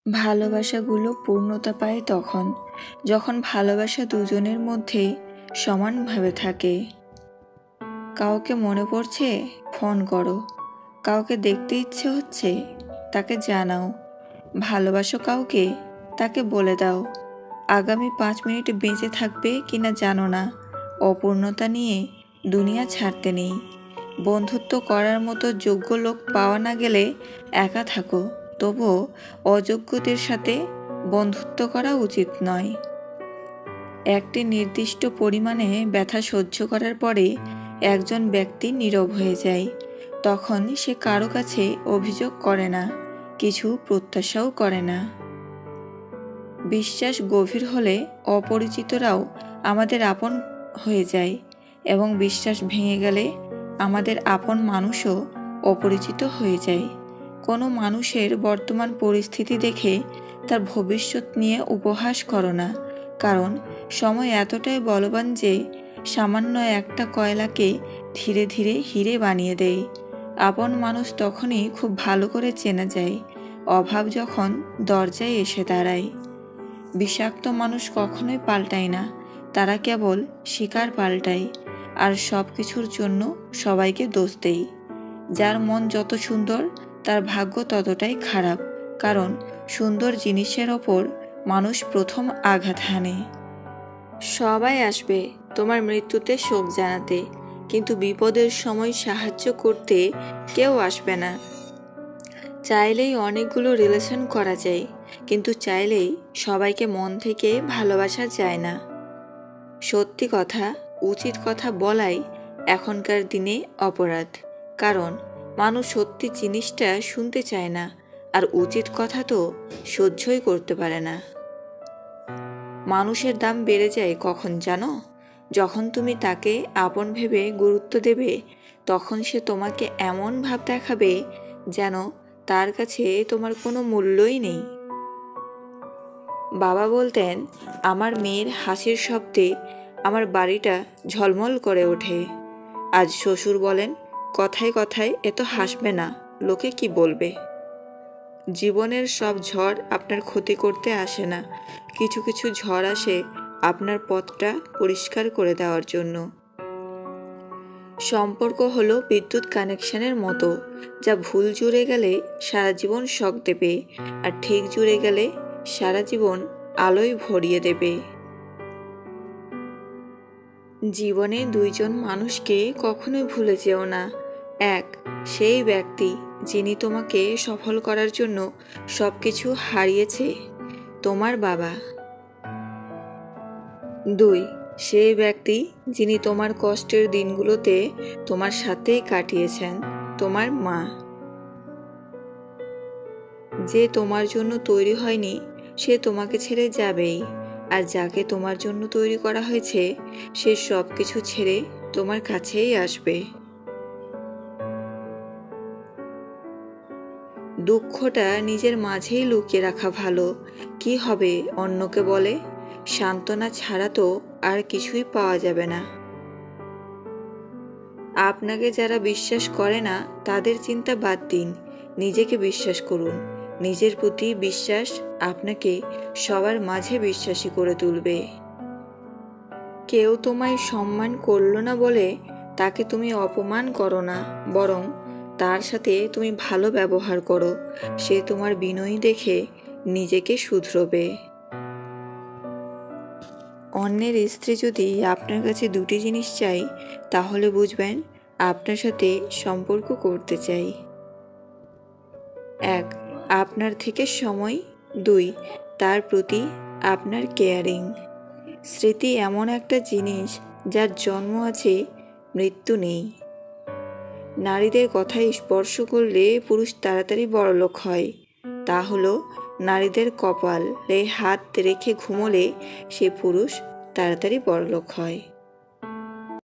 ভালোবাসাগুলো পূর্ণতা পায় তখন যখন ভালোবাসা দুজনের মধ্যে সমানভাবে থাকে। কাউকে মনে পড়ছে, ফোন করো। কাউকে দেখতে ইচ্ছে হচ্ছে, তাকে জানাও। ভালোবাসো কাউকে, তাকে বলে দাও। আগামী 5 মিনিট বেঁচে থাকবে কিনা জানো না, অপূর্ণতা নিয়ে দুনিয়া ছাড়তে নেই। বন্ধুত্ব করার মতো যোগ্য লোক পাওয়া না গেলে একা থাকো, তবুও অযোগ্যদের সাথে বন্ধুত্ব করা উচিত নয়। একটি নির্দিষ্ট পরিমাণে ব্যথা সহ্য করার পরে একজন ব্যক্তি নীরব হয়ে যায়। তখন সে কারো কাছে অভিযোগ করে না, কিছু প্রত্যাশাও করে না। বিশ্বাস গভীর হলে অপরিচিতরাও আমাদের আপন হয়ে যায়, এবং বিশ্বাস ভেঙে গেলে আমাদের আপন মানুষও অপরিচিত হয়ে যায়। কোনো মানুষের বর্তমান পরিস্থিতি দেখে তার ভবিষ্যৎ নিয়ে উপহাস করো না, কারণ সময় এতটাই বলবান যে সামান্য একটা কয়লাকে ধীরে ধীরে হিরে বানিয়ে দেয়। আপন মানুষ তখনই খুব ভালো করে চেনা যায়, অভাব যখন দরজায় এসে দাঁড়ায়। বিষাক্ত মানুষ কখনোই পাল্টায় না, তারা কেবল শিকার পাল্টায়, আর সব কিছুর জন্য সবাইকে দোষ দেয়। যার মন যত সুন্দর, তার ভাগ্য ততটাই খারাপ, কারণ সুন্দর জিনিসের ওপর মানুষ প্রথম আঘাত হানে। সবাই আসবে তোমার মৃত্যুতে শোক জানাতে, কিন্তু বিপদের সময় সাহায্য করতে কেউ আসবে না। চাইলেই অনেকগুলো রিলেশন করা যায়, কিন্তু চাইলেই সবাইকে মন থেকে ভালোবাসা যায় না। সত্যি কথা, উচিত কথা বলাই এখনকার দিনে অপরাধ, কারণ মানুষ সত্যি জিনিসটা শুনতে চায় না, আর উচিত কথা তো সহ্যই করতে পারে না। মানুষের দাম বেড়ে যায় কখন জানো? যখন তুমি তাকে আপন ভেবে গুরুত্ব দেবে, তখন সে তোমাকে এমন ভাব দেখাবে যেন তার কাছে তোমার কোনো মূল্যই নেই। বাবা বলতেন, আমার মেয়ের হাসির শব্দে আমার বাড়িটা ঝলমল করে ওঠে। আজ শ্বশুর বলেন, কথায় কথায় এত হাসবে না, লোকে কি বলবে। জীবনের সব ঝড় আপনার ক্ষতি করতে আসে না, কিছু কিছু ঝড় আসে আপনার পথটা পরিষ্কার করে দেওয়ার জন্য। সম্পর্ক হলো বিদ্যুৎ কানেকশনের মতো, যা ভুল জুড়ে গেলে সারা জীবন শক দেবে, আর ঠিক জুড়ে গেলে সারা জীবন আলোয় ভরিয়ে দেবে। জীবনে দুইজন মানুষকে কখনোই ভুলে যেও না। এক, সেই ব্যক্তি যিনি তোমাকে সফল করার জন্য সবকিছু হারিয়েছে, তোমার বাবা। দুই, সেই ব্যক্তি যিনি তোমার কষ্টের দিনগুলোতে তোমার সাথেই কাটিয়েছেন, তোমার মা। যে তোমার জন্য তৈরি হয়নি সে তোমাকে ছেড়ে যাবেই, আর যাকে তোমার জন্য তৈরি করা হয়েছে সে সব কিছু ছেড়ে তোমার কাছেই আসবে। দুঃখটা নিজের মাঝেই লুকিয়ে রাখা ভালো। কি হবে অন্যকে বলে? সান্ত্বনা ছাড়া তো আর কিছুই পাওয়া যাবে না। আপনাকে যারা বিশ্বাস করে না তাদের চিন্তা বাদ দিন, নিজেকে বিশ্বাস করুন। নিজের প্রতি বিশ্বাস আপনাকে সবার মাঝে বিশ্বাসী করে তুলবে। কেউ তোমায় সম্মান করলো না বলে তাকে তুমি অপমান করো না, বরং তার সাথে তুমি ভালো ব্যবহার করো। সে তোমার বিনয়ী দেখে নিজেকে শুধরবে। অন্যের স্ত্রী যদি আপনার কাছে দুটি জিনিস চাই, তাহলে বুঝবেন আপনার সাথে সম্পর্ক করতে চাই। এক, আপনার থেকে সময়। দুই, তার প্রতি আপনার কেয়ারিং। স্মৃতি এমন একটা জিনিস যার জন্ম আছে, মৃত্যু নেই। নারীদের কথায় স্পর্শ করলে পুরুষ তাড়াতাড়ি বড়লোক হয়, তা হলো নারীদের কপালে হাত রেখে ঘুমোলে সে পুরুষ তাড়াতাড়ি বড়লোক হয়।